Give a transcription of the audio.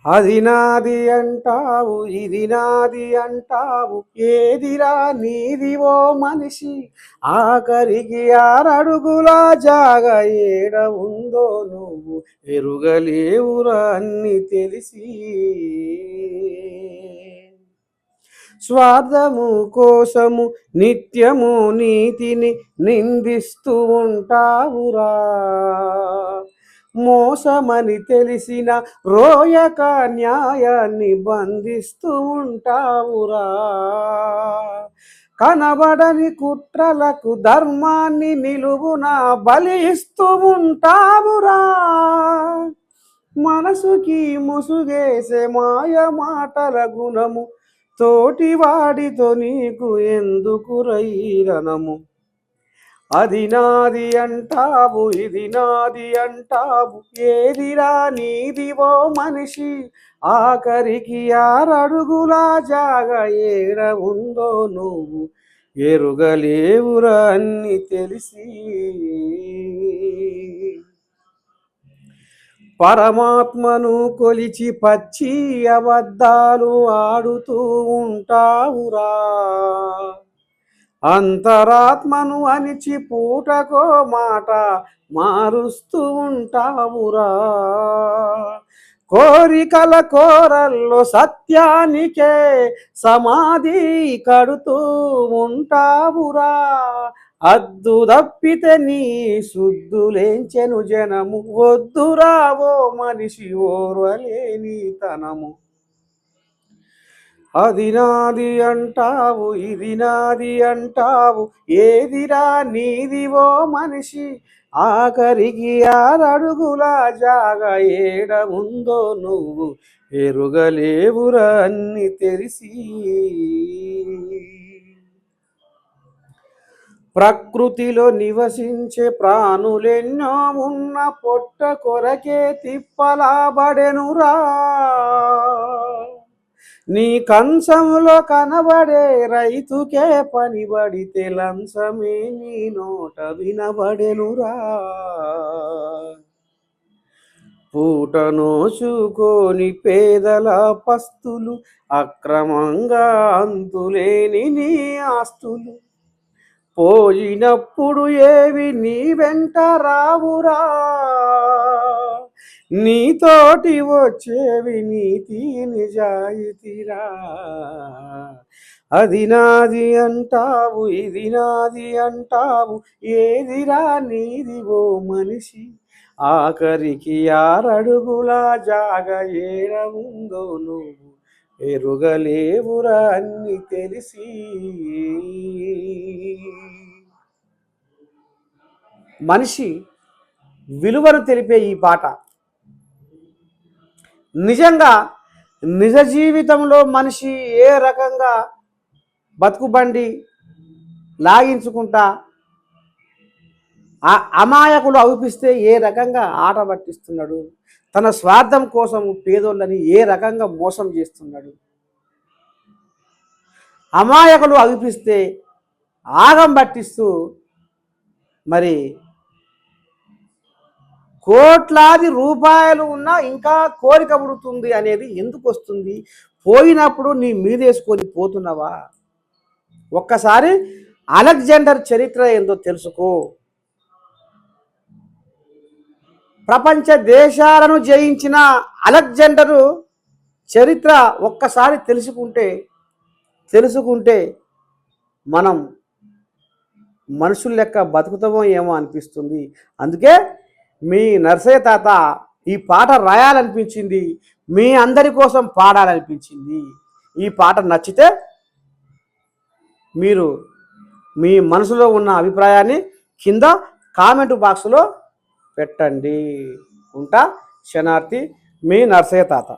అది నాది అంటావు ఇది నాది అంటావు ఏదిరా నీదివో మనిషి ఆఖరికి ఆరడుగుల జాగ ఏడ ఉందో నువ్వు ఎరుగలేవురా అన్ని తెలిసి స్వార్థము కోసము నిత్యము నీతిని నిందిస్తూ ఉంటావురా మోసమని తెలిసిన రోయక న్యాయాన్ని బంధిస్తూ ఉంటావురా కనబడని కుట్రలకు ధర్మాన్ని నిలువున బలి ఇస్తూ ఉంటావురా మనసుకి ముసుగేసే మాయ మాటల గుణము తోటివాడితో నీకు ఎందుకు రైరనము అది నాది అంటావు ఇది నాది అంటావు ఏదిరా నీదివో మనిషి ఆఖరికి ఆరడుగుల జాగ ఏడ ఉందో నువ్వు ఎరుగలేవురా అన్ని తెలిసి పరమాత్మను కొలిచి పచ్చి అబద్ధాలు ఆడుతూ ఉంటావురా అంతరాత్మను అనిచి పూటకో మాట మారుస్తూ ఉంటావురా కోరికల కోరల్లో సత్యానికే సమాధి కడుతూ ఉంటావురా అద్దు తప్పితే నీ శుద్ధులేంచెను జనము వద్దురావో మనిషి ఓర్వలేని తనము అది నాది అంటావు ఇది నాది అంటావు ఏదిరా నీదివో మనిషి ఆఖరికి ఆరడుగుల జాగ ఏడ ఉందో నువ్వు ఎరుగలేవురా అన్ని తెలిసి ప్రకృతిలో నివసించే ప్రాణులెన్నో ఉన్న పొట్ట కొరకే తిప్పలాబడెనురా నీ కంచంలో కనబడే రైతుకే పనిబడితే లంచమే నీ నోట వినబడెనురా పూట నోచుకొని పేదల పస్తులు అక్రమంగా అంతులేని నీ ఆస్తులు పోయినప్పుడు ఏవి నీ వెంట రావురా నీతోటి వచ్చేవి నీతి నిజాయితీరా అది నాది అంటావు ఇది నాది అంటావు ఏదిరా నీదివో మనిషి ఆఖరికి ఆరడుగుల జాగ ఏడ ఉందో నువ్వు ఎరుగలేవురా అన్ని తెలిసి మనిషి విలువను తెలిపే ఈ పాట నిజంగా నిజ జీవితంలో మనిషి ఏ రకంగా బతుకుబండి లాగించుకుంటా అమాయకులు అవుపిస్తే ఏ రకంగా ఆట పట్టిస్తున్నాడు తన స్వార్థం కోసం పేదోళ్ళని ఏ రకంగా మోసం చేస్తున్నాడు అమాయకులు అవిపిస్తే ఆగం పట్టిస్తూ మరి కోట్లాది రూపాయలు ఉన్నా ఇంకా కోరిక పుడుతుంది అనేది ఎందుకు వస్తుంది పోయినప్పుడు నీ మీదేసుకొని పోతున్నావా ఒక్కసారి అలెగ్జాండర్ చరిత్ర ఏందో తెలుసుకో ప్రపంచ దేశాలను జయించిన అలెగ్జాండరు చరిత్ర ఒక్కసారి తెలుసుకుంటే మనం మనుషుల లెక్క బతుకుతామో ఏమో అనిపిస్తుంది అందుకే మీ నర్సయ్య తాత ఈ పాట రాయాలనిపించింది మీ అందరి కోసం పాడాలనిపించింది ఈ పాట నచ్చితే మీరు మీ మనసులో ఉన్న అభిప్రాయాన్ని కింద కామెంట్ బాక్స్లో పెట్టండి ఉంటా శనార్థి మీ నర్సయ్య తాత